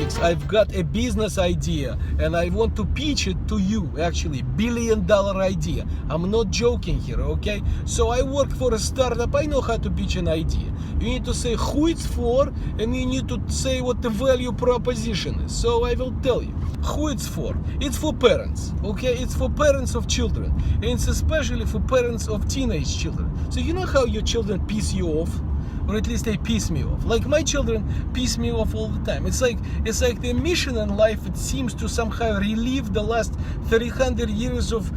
politics. I've got a business idea and I want to pitch it to you. Actually, $1 billion idea. I'm not joking here, okay? So I work for a startup. I know how to pitch an idea. You need to say who it's for, and you need to say what the value proposition is. So I will tell you who it's for. It's for parents, okay? It's for parents of children, and it's especially for parents of teenage children. So you know how your children piss you off? Or at least they piss me off. Like my children piss me off all the time. It's like their mission in life, it seems to somehow relive the last 300 years of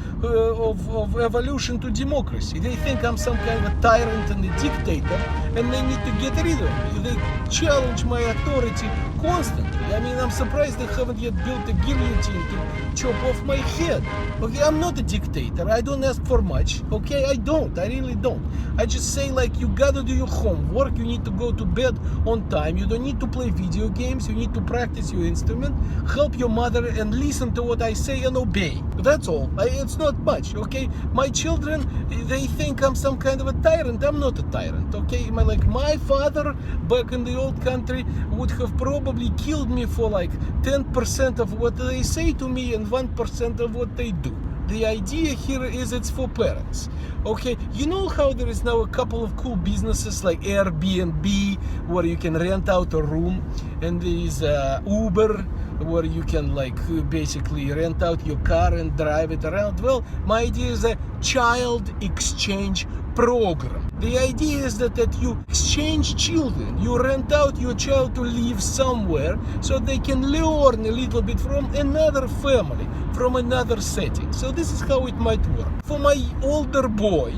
evolution to democracy. They think I'm some kind of a tyrant and a dictator, and they need to get rid of me. They challenge my authority constantly. I mean, I'm surprised they haven't yet built a guillotine to chop off my head. Okay, I'm not a dictator. I don't ask for much. Okay, I don't. I really don't. I just say, like, you gotta do your homework. You need to go to bed on time. You don't need to play video games. You need to practice your instrument, help your mother, and listen to what I say and obey. That's all. It's not much. Okay, my children, they think I'm some kind of a tyrant. I'm not a tyrant. Okay, my father back in the old country would have probably killed me for like 10% of what they say to me and 1% of what they do. The idea here is it's for parents. Okay, you know how there is now a couple of cool businesses like Airbnb, where you can rent out a room, and there is Uber, where you can like basically rent out your car and drive it around. Well, my idea is a child exchange program. The idea is that you exchange children. You rent out your child to live somewhere so they can learn a little bit from another family, from another setting. So this is how it might work. For my older boy,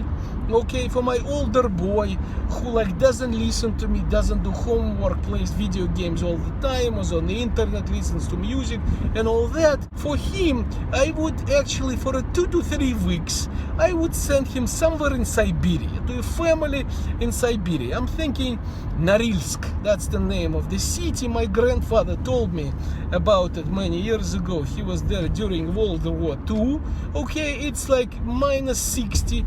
okay, for my older boy who like doesn't listen to me, doesn't do homework, plays video games all the time, was on the internet, listens to music and all that, for him, I would actually, for 2 to 3 weeks, I would send him somewhere in Siberia, to a family in Siberia. I'm thinking Norilsk, that's the name of the city. My grandfather told me about it many years ago. He was there during World War II. Okay, it's like minus 60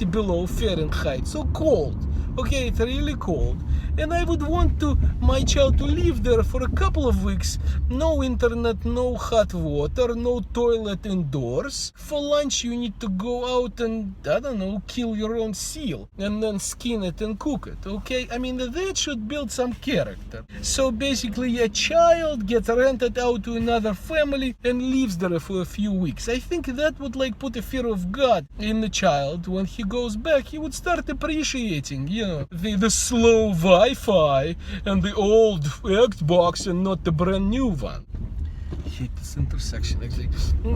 below Fahrenheit, so cold. Okay, it's really cold, and I would want my child to live there for a couple of weeks. No internet, no hot water, no toilet indoors. For lunch you need to go out and, I don't know, kill your own seal and then skin it and cook it. Okay, I mean that should build some character. So basically a child gets rented out to another family and lives there for a few weeks. I think that would like put a fear of God in the child. When he goes back, he would start appreciating, the slow Wi-Fi and the old Xbox and not the brand new one. I hate this intersection actually.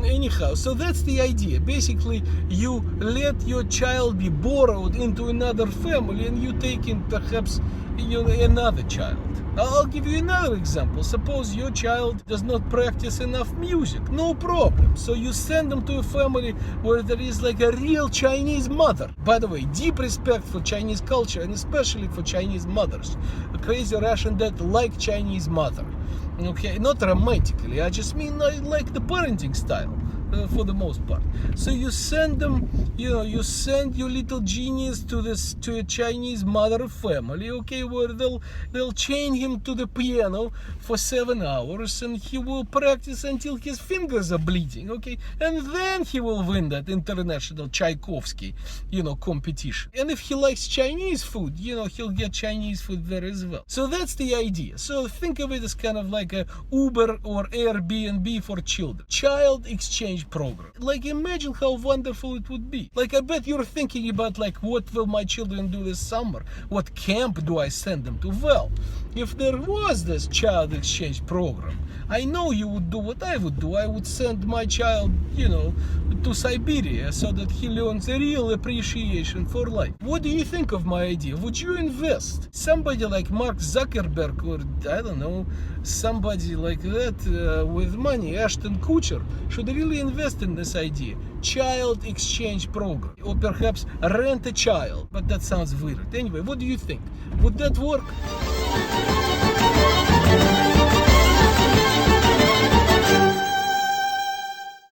Anyhow, so that's the idea. Basically, you let your child be borrowed into another family and you take in perhaps another child. I'll give you another example. Suppose your child does not practice enough music. No problem. So you send them to a family where there is like a real Chinese mother. By the way, deep respect for Chinese culture and especially for Chinese mothers. A crazy Russian dad like Chinese mother. Okay, not romantically. I just mean I like the parenting style. For the most part. So you send them, you send your little genius to a Chinese mother family, okay, where they'll chain him to the piano for 7 hours and he will practice until his fingers are bleeding, okay, and then he will win that international Tchaikovsky, competition. And if he likes Chinese food, he'll get Chinese food there as well. So that's the idea. So think of it as kind of like a Uber or Airbnb for children. Child exchange program. Like, imagine how wonderful it would be. Like, I bet you're thinking about like, what will my children do this summer? What camp do I send them to? Well, if there was this child exchange program, I know you would do what I would do. I would send my child, to Siberia so that he learns a real appreciation for life. What do you think of my idea? Would you invest? Somebody like Mark Zuckerberg or, I don't know, somebody like that with money, Ashton Kutcher, should really invest in this idea. Child exchange program. Or perhaps rent a child. But that sounds weird. Anyway, what do you think? Would that work?